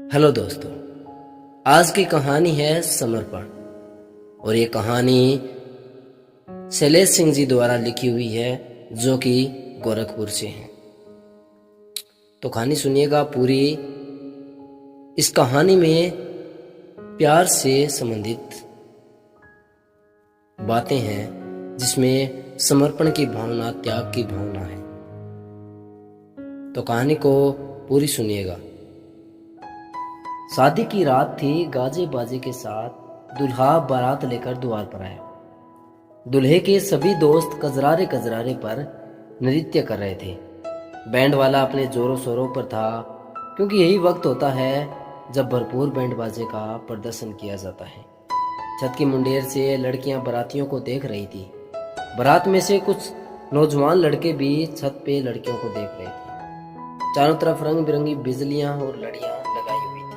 Hello दोस्तों, आज की कहानी है समर्पण। और ये कहानी शैलेश सिंह जी द्वारा लिखी हुई है, जो कि गोरखपुर से हैं। तो कहानी सुनिएगा पूरी। इस कहानी में प्यार से संबंधित बातें हैं, जिसमें समर्पण की भावना, त्याग की भावना है। तो कहानी को पूरी सुनिएगा। शादी की रात थी। गाजे बाजे के साथ दुल्हा बारात लेकर द्वार पर आया। दुल्हे के सभी दोस्त कजरारे कजरारे पर नृत्य कर रहे थे। बैंड वाला अपने जोरों शोरों पर था, क्योंकि यही वक्त होता है जब भरपूर बैंड बाजे का प्रदर्शन किया जाता है। छत की मुंडेर से लड़कियां बारातियों को देख रही थी। बारात में से कुछ नौजवान लड़के भी छत पे लड़कियों को देख रहे थे। चारों तरफ रंग बिरंगी बिजलियां और लड़ियां लगाई हुई थी।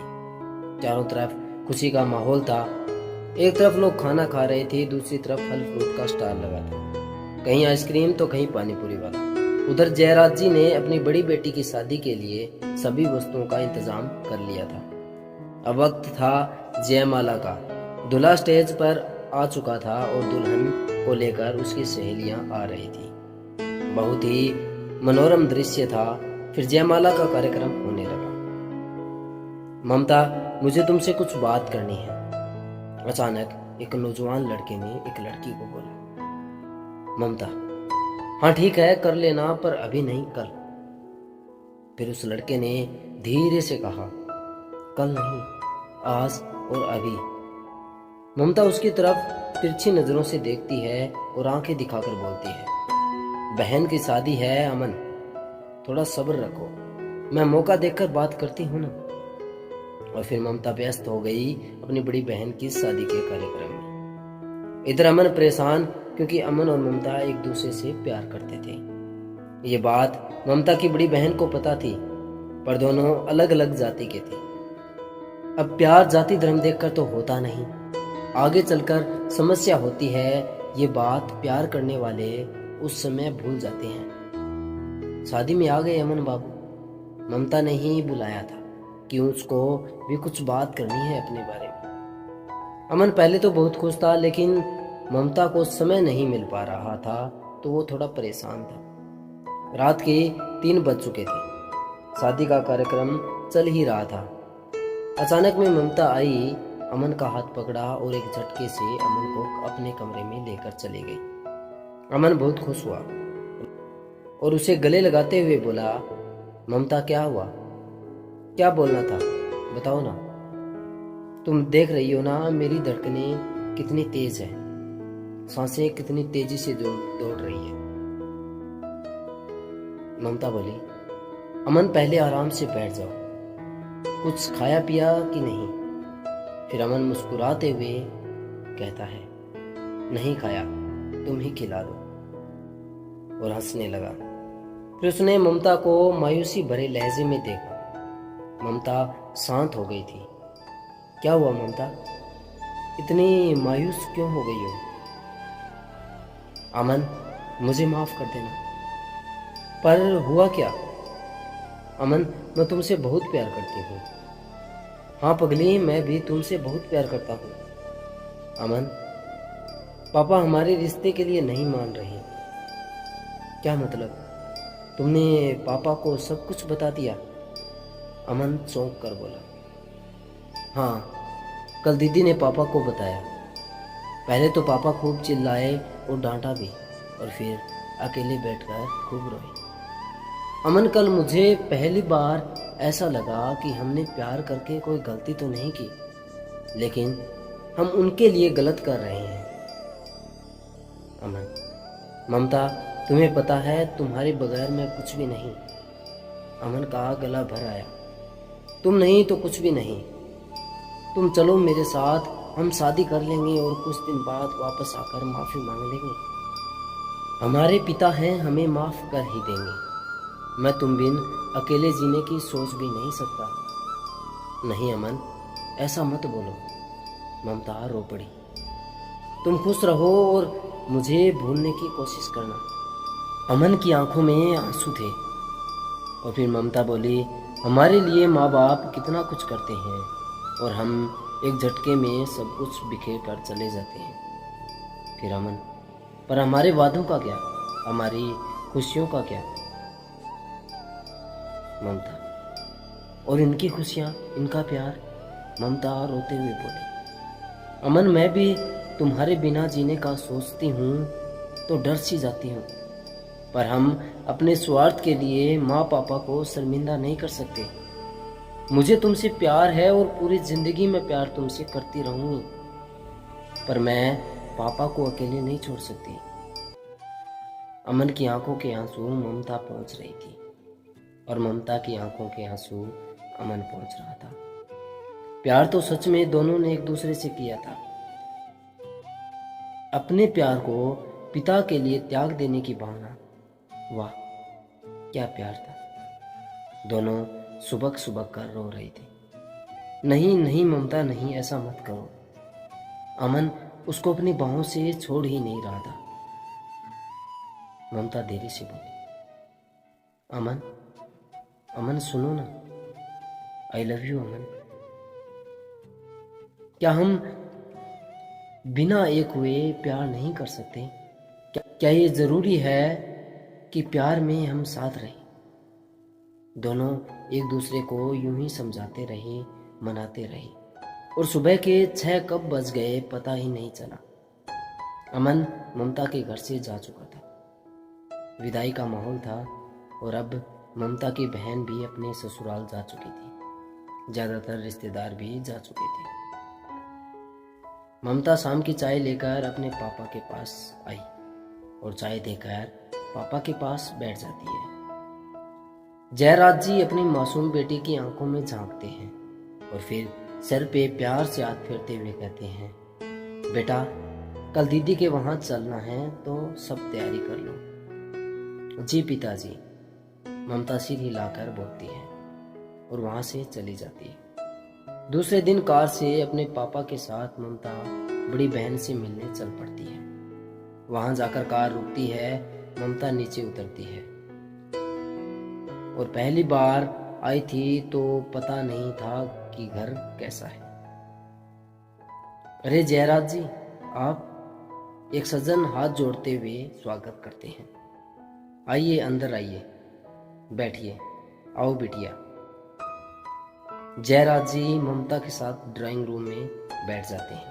चारों तरफ खुशी का माहौल था। एक तरफ लोग खाना खा रहे थे, दूसरी तरफ फल फ्रूट का स्टॉल लगा था। कहीं आइसक्रीम तो कहीं पानीपुरी वाला। उधर जयराज जी ने अपनी बड़ी बेटी की शादी के लिए सभी वस्तुओं का इंतजाम कर लिया था। अब वक्त था जयमाला का। दूल्हा स्टेज पर आ चुका था और दुल्हन को लेकर उसकी सहेलियां आ रही थी। बहुत ही मनोरम दृश्य था। फिर जयमाला का कार्यक्रम होने लगा। ममता, मुझे तुमसे कुछ बात करनी है, अचानक एक नौजवान लड़के ने एक लड़की को बोला। ममता, हाँ ठीक है, कर लेना, पर अभी नहीं, कल। फिर उस लड़के ने धीरे से कहा, कल नहीं, आज और अभी। ममता उसकी तरफ तिरछी नजरों से देखती है और आंखें दिखाकर बोलती है, बहन की शादी है अमन, थोड़ा सब्र रखो, मैं मौका देखकर बात करती हूँ ना। और फिर ममता व्यस्त हो गई अपनी बड़ी बहन की शादी के कार्यक्रम में। इधर अमन परेशान, क्योंकि अमन और ममता एक दूसरे से प्यार करते थे। ये बात ममता की बड़ी बहन को पता थी, पर दोनों अलग अलग जाति के थे। अब प्यार जाति धर्म देखकर तो होता नहीं, आगे चलकर समस्या होती है। ये बात प्यार करने वाले उस समय भूल जाते हैं। शादी में आ गए अमन बाबू। ममता ने ही बुलाया था कि उसको भी कुछ बात करनी है अपने बारे में। अमन पहले तो बहुत खुश था, लेकिन ममता को समय नहीं मिल पा रहा था, तो वो थोड़ा परेशान था। रात के 3 बज चुके थे। शादी का कार्यक्रम चल ही रहा था। अचानक में ममता आई, अमन का हाथ पकड़ा और एक झटके से अमन को अपने कमरे में लेकर चली गई। अमन बहुत खुश हुआ और उसे गले लगाते हुए बोला, ममता क्या हुआ, क्या बोलना था, बताओ ना। तुम देख रही हो ना मेरी धड़कनें कितनी तेज है, सांसें कितनी तेजी से दौड़ रही है। ममता बोली, अमन पहले आराम से बैठ जाओ, कुछ खाया पिया कि नहीं। फिर अमन मुस्कुराते हुए कहता है, नहीं खाया, तुम ही खिला दो, और हंसने लगा। फिर उसने ममता को मायूसी भरे लहजे में देखा। ममता शांत हो गई थी। क्या हुआ ममता, इतनी मायूस क्यों हो गई हो। अमन, मुझे माफ कर देना। पर हुआ क्या। अमन, मैं तुमसे बहुत प्यार करती हूँ। हाँ पगली, मैं भी तुमसे बहुत प्यार करता हूँ। अमन, पापा हमारे रिश्ते के लिए नहीं मान रहे। क्या मतलब, तुमने पापा को सब कुछ बता दिया। अमन चौंक कर बोला, हाँ, कल दीदी ने पापा को बताया। पहले तो पापा खूब चिल्लाए और डांटा भी, और फिर अकेले बैठकर खूब रोए। अमन, कल मुझे पहली बार ऐसा लगा कि हमने प्यार करके कोई गलती तो नहीं की, लेकिन हम उनके लिए गलत कर रहे हैं। अमन, ममता, तुम्हें पता है तुम्हारे बगैर मैं कुछ भी नहीं। अमन का गला भर आया, तुम नहीं तो कुछ भी नहीं। तुम चलो मेरे साथ, हम शादी कर लेंगे और कुछ दिन बाद वापस आकर माफी मांग लेंगे। हमारे पिता हैं, हमें माफ कर ही देंगे। मैं तुम बिन अकेले जीने की सोच भी नहीं सकता। नहीं अमन, ऐसा मत बोलो। ममता रो पड़ी। तुम खुश रहो और मुझे भूलने की कोशिश करना। अमन की आंखों में आंसू थे। और फिर ममता बोली, हमारे लिए माँ बाप कितना कुछ करते हैं और हम एक झटके में सब कुछ बिखेर कर चले जाते हैं। फिर अमन, पर हमारे वादों का क्या, हमारी खुशियों का क्या? ममता, और इनकी खुशियाँ, इनका प्यार? ममता रोते हुए बोली, अमन मैं भी तुम्हारे बिना जीने का सोचती हूँ तो डर सी जाती हूँ, पर हम अपने स्वार्थ के लिए माँ पापा को शर्मिंदा नहीं कर सकते। मुझे तुमसे प्यार है और पूरी जिंदगी में प्यार तुमसे करती रहूंगी, पर मैं पापा को अकेले नहीं छोड़ सकती। अमन की आंखों के आंसू ममता पहुंच रही थी और ममता की आंखों के आंसू अमन पहुंच रहा था। प्यार तो सच में दोनों ने एक दूसरे से किया था। अपने प्यार को पिता के लिए त्याग देने की भावना, वाह क्या प्यार था। दोनों सुबक सुबक कर रो रही थी। नहीं नहीं ममता नहीं, ऐसा मत करो। अमन उसको अपनी बाहों से छोड़ ही नहीं रहा था। ममता देरी से बोली, अमन, अमन सुनो ना, आई लव यू अमन। क्या हम बिना एक हुए प्यार नहीं कर सकते? क्या ये जरूरी है कि प्यार में हम साथ रहें? दोनों एक दूसरे को यूं ही समझाते रहे, मनाते रहे, और सुबह के 6 कब बज गए पता ही नहीं चला। अमन ममता के घर से जा चुका था। विदाई का माहौल था और अब ममता की बहन भी अपने ससुराल जा चुकी थी। ज्यादातर रिश्तेदार भी जा चुके थे। ममता शाम की चाय लेकर अपने पापा के पास आई और चाय देकर पापा के पास बैठ जाती है। जयराज जी अपनी मासूम बेटी की आंखों में झांकते हैं और फिर सर पे प्यार से हाथ फेरते हुए कहते हैं, बेटा कल दीदी के वहां चलना है तो सब तैयारी कर लो। जी पिताजी, ममता सिर हिलाकर बोलती है और वहां से चली जाती है। दूसरे दिन कार से अपने पापा के साथ ममता बड़ी बहन से मिलने चल पड़ती है। वहां जाकर कार रुकती है, ममता नीचे उतरती है और पहली बार आई थी तो पता नहीं था कि घर कैसा है। अरे जयराज जी, आप? एक सज्जन हाथ जोड़ते हुए स्वागत करते हैं। आइए अंदर आइए, बैठिए, आओ बिटिया। जयराज जी ममता के साथ ड्राइंग रूम में बैठ जाते हैं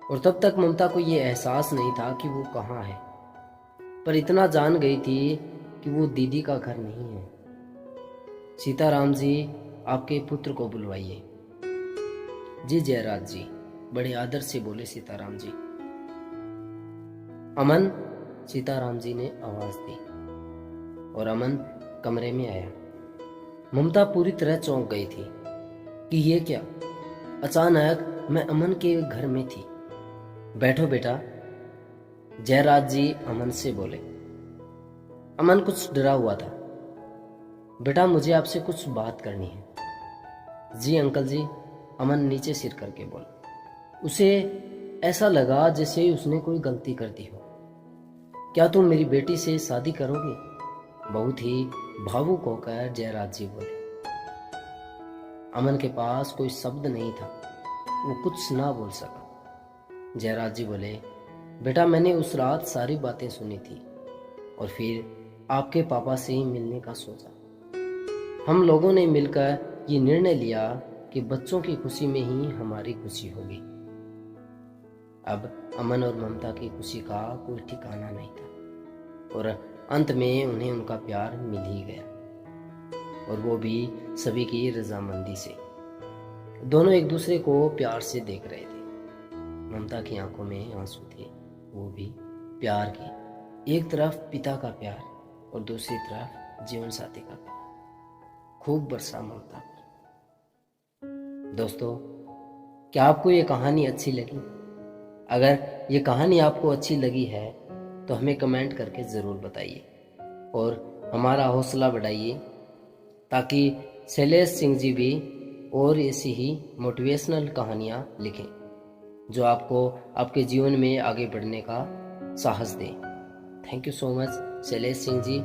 और तब तक ममता को ये एहसास नहीं था कि वो कहाँ है, पर इतना जान गई थी कि वो दीदी का घर नहीं है। सीताराम जी, आपके पुत्र को बुलवाइए। जी जयराज जी, बड़े आदर से बोले सीताराम जी। अमन, सीताराम जी ने आवाज दी और अमन कमरे में आया। ममता पूरी तरह चौंक गई थी कि ये क्या, अचानक मैं अमन के घर में थी। बैठो बेटा, जयराज जी अमन से बोले। अमन कुछ डरा हुआ था। बेटा मुझे आपसे कुछ बात करनी है। जी अंकल जी, अमन नीचे सिर करके बोला। उसे ऐसा लगा जैसे उसने कोई गलती कर दी हो। क्या तुम मेरी बेटी से शादी करोगे? बहुत ही भावुक होकर जयराज जी बोले। अमन के पास कोई शब्द नहीं था, वो कुछ ना बोल सका। जयराज जी बोले, बेटा मैंने उस रात सारी बातें सुनी थी और फिर आपके पापा से ही मिलने का सोचा। हम लोगों ने मिलकर ये निर्णय लिया कि बच्चों की खुशी में ही हमारी खुशी होगी। अब अमन और ममता की खुशी का कोई ठिकाना नहीं था और अंत में उन्हें उनका प्यार मिल ही गया, और वो भी सभी की रजामंदी से। दोनों एक दूसरे को प्यार से देख रहे थे। ममता की आंखों में आंसू थे, वो भी प्यार के। एक तरफ पिता का प्यार और दूसरी तरफ जीवन साथी का प्यार। खूब बरसा ममता पर। दोस्तों, क्या आपको ये कहानी अच्छी लगी? अगर ये कहानी आपको अच्छी लगी है तो हमें कमेंट करके ज़रूर बताइए और हमारा हौसला बढ़ाइए, ताकि शैलेश सिंह जी भी और ऐसी ही मोटिवेशनल कहानियाँ लिखें जो आपको आपके जीवन में आगे बढ़ने का साहस दें। Thank you so much Shailesh Singh ji.